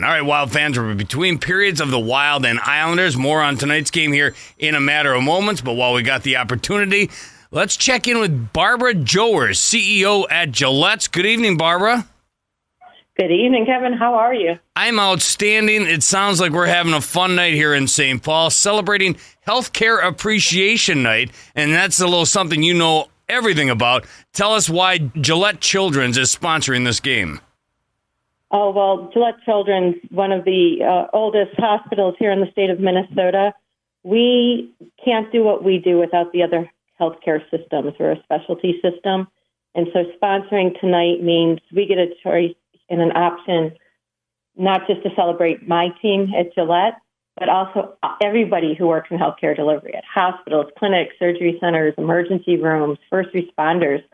All right, Wild fans, we're between periods of the Wild and Islanders. More on tonight's game here in a matter of moments. But while we got the opportunity, let's check in with Barbara Joers, CEO at Gillette. Good evening, Barbara. Good evening, Kevin. How are you? I'm outstanding. It sounds like we're having a fun night here in St. Paul, celebrating Healthcare Appreciation Night, and that's a little something you know everything about. Tell us why Gillette Children's is sponsoring this game. Oh, well, Gillette Children's, one of the oldest hospitals here in the state of Minnesota. We can't do what we do without the other healthcare systems. We're a specialty system, and so sponsoring tonight means we get a choice and an option not just to celebrate my team at Gillette, but also everybody who works in healthcare delivery at hospitals, clinics, surgery centers, emergency rooms, first responders.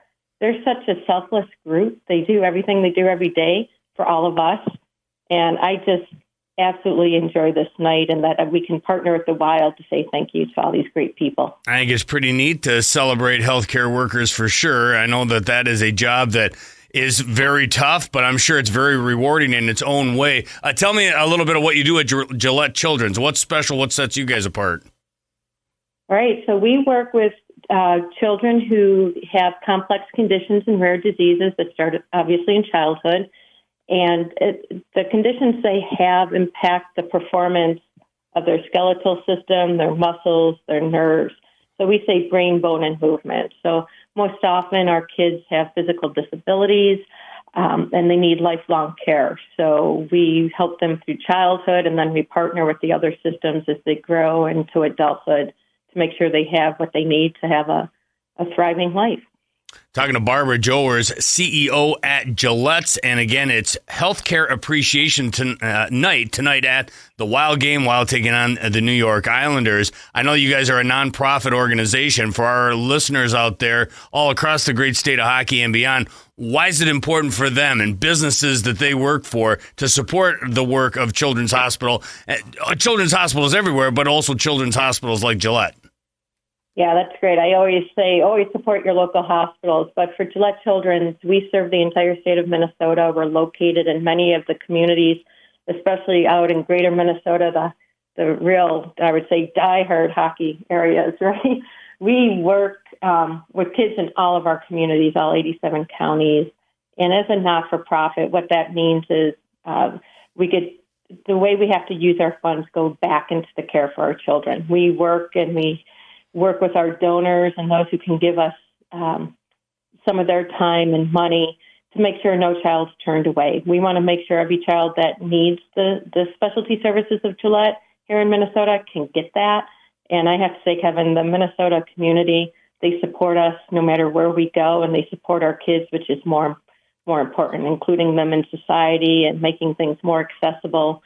They're such a selfless group. They do everything they do every day for all of us. And I just absolutely enjoy this night and that we can partner with the Wild to say thank you to all these great people. I think it's pretty neat to celebrate healthcare workers for sure. I know that that is a job that is very tough, but I'm sure it's very rewarding in its own way. Tell me a little bit of what you do at Gillette Children's. What's special? What sets you guys apart? All right. So we work with children who have complex conditions and rare diseases that start obviously in childhood. And the conditions they have impact the performance of their skeletal system, their muscles, their nerves. So we say brain, bone, and movement. So most often our kids have physical disabilities and they need lifelong care. So we help them through childhood, and then we partner with the other systems as they grow into adulthood to make sure they have what they need to have a thriving life. Talking to Barbara Joers, CEO at Gillette, and again, it's Healthcare Appreciation Night tonight at the Wild game, Wild taking on the New York Islanders. I know you guys are a nonprofit organization. For our listeners out there all across the great state of hockey and beyond, why is it important for them and businesses that they work for to support the work of Children's Hospital? Children's hospitals everywhere, but also children's hospitals like Gillette. Yeah, that's great. I always say, always support your local hospitals. But for Gillette Children's, we serve the entire state of Minnesota. We're located in many of the communities, especially out in greater Minnesota, the real, I would say, diehard hockey areas, right? We work with kids in all of our communities, all 87 counties. And as a not-for-profit, what that means is the way we have to use our funds go back into the care for our children. We work with our donors and those who can give us some of their time and money to make sure no child's turned away. We want to make sure every child that needs the specialty services of Gillette here in Minnesota can get that. And I have to say, Kevin, the Minnesota community, they support us no matter where we go, and they support our kids, which is more important, including them in society and making things more accessible.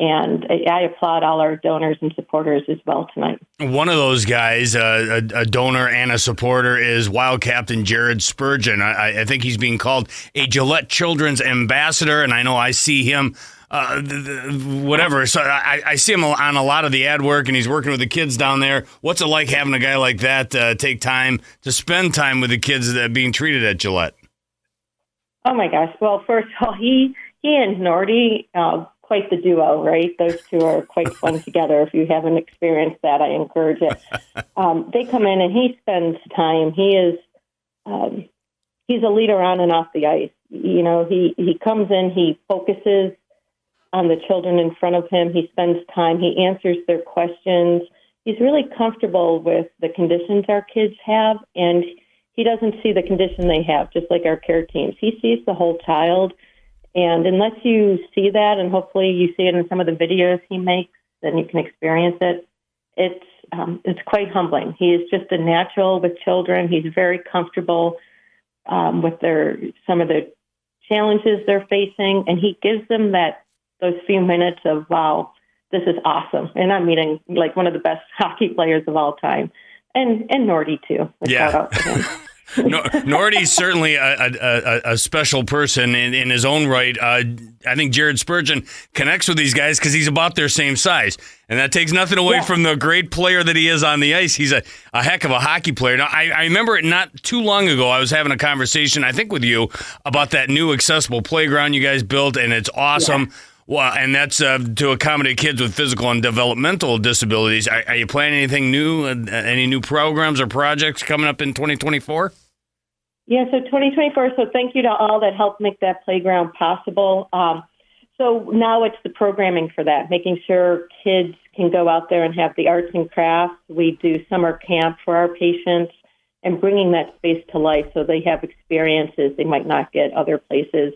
And I applaud all our donors and supporters as well tonight. One of those guys, a donor and a supporter, is Wild Captain Jared Spurgeon. I think he's being called a Gillette Children's ambassador, and I know I see him, whatever. So I see him on a lot of the ad work, and he's working with the kids down there. What's it like having a guy like that take time to spend time with the kids that are being treated at Gillette? Oh, my gosh. Well, first of all, he and Nordy, quite the duo, right? Those two are quite fun together. If you haven't experienced that, I encourage it. They come in and he spends time. He's a leader on and off the ice. You know, he comes in, he focuses on the children in front of him. He spends time. He answers their questions. He's really comfortable with the conditions our kids have, and he doesn't see the condition they have, just like our care teams. He sees the whole child. And unless you see that, and hopefully you see it in some of the videos he makes, then you can experience it. It's quite humbling. He is just a natural with children. He's very comfortable with some of the challenges they're facing, and he gives them those few minutes of, wow, this is awesome. And I'm meeting like one of the best hockey players of all time, and Nordy too. Yeah. Shout out to him. Nordy's certainly a special person in his own right. I think Jared Spurgeon connects with these guys because he's about their same size. And that takes nothing away from the great player that he is on the ice. He's a heck of a hockey player. Now, I remember it not too long ago, I was having a conversation, I think with you, about that new accessible playground you guys built, and it's awesome. Well, and that's to accommodate kids with physical and developmental disabilities. Are you planning anything new, any new programs or projects coming up in 2024? Yeah, so 2024, so thank you to all that helped make that playground possible. So now it's the programming for that, making sure kids can go out there and have the arts and crafts. We do summer camp for our patients and bringing that space to life so they have experiences they might not get other places.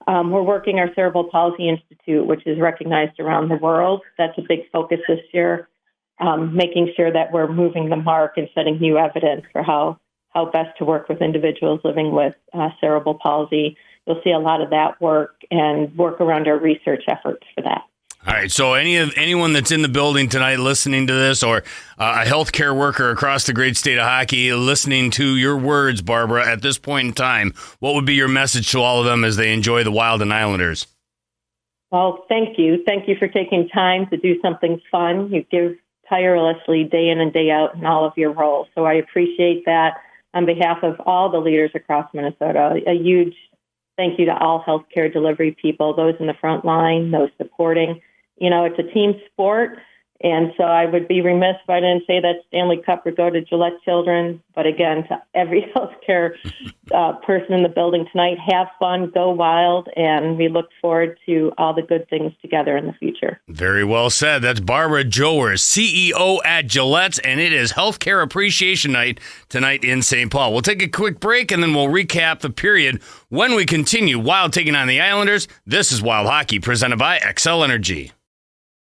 We're working our Cerebral Palsy Institute, which is recognized around the world. That's a big focus this year, making sure that we're moving the mark and setting new evidence for how best to work with individuals living with cerebral palsy. You'll see a lot of that work and work around our research efforts for that. All right, so anyone that's in the building tonight listening to this, or a healthcare worker across the great state of hockey listening to your words, Barbara, at this point in time, what would be your message to all of them as they enjoy the Wild and Islanders? Well, thank you. Thank you for taking time to do something fun. You give tirelessly day in and day out in all of your roles, so I appreciate that. On behalf of all the leaders across Minnesota, a huge thank you to all healthcare delivery people, those in the front line, those supporting. You know, it's a team sport, and so I would be remiss if I didn't say that Stanley Cup would go to Gillette Children. But again, to every healthcare person in the building tonight, have fun, go wild, and we look forward to all the good things together in the future. Very well said. That's Barbara Joers, CEO at Gillette, and it is Healthcare Appreciation Night tonight in St. Paul. We'll take a quick break, and then we'll recap the period when we continue. Wild taking on the Islanders. This is Wild Hockey, presented by XL Energy.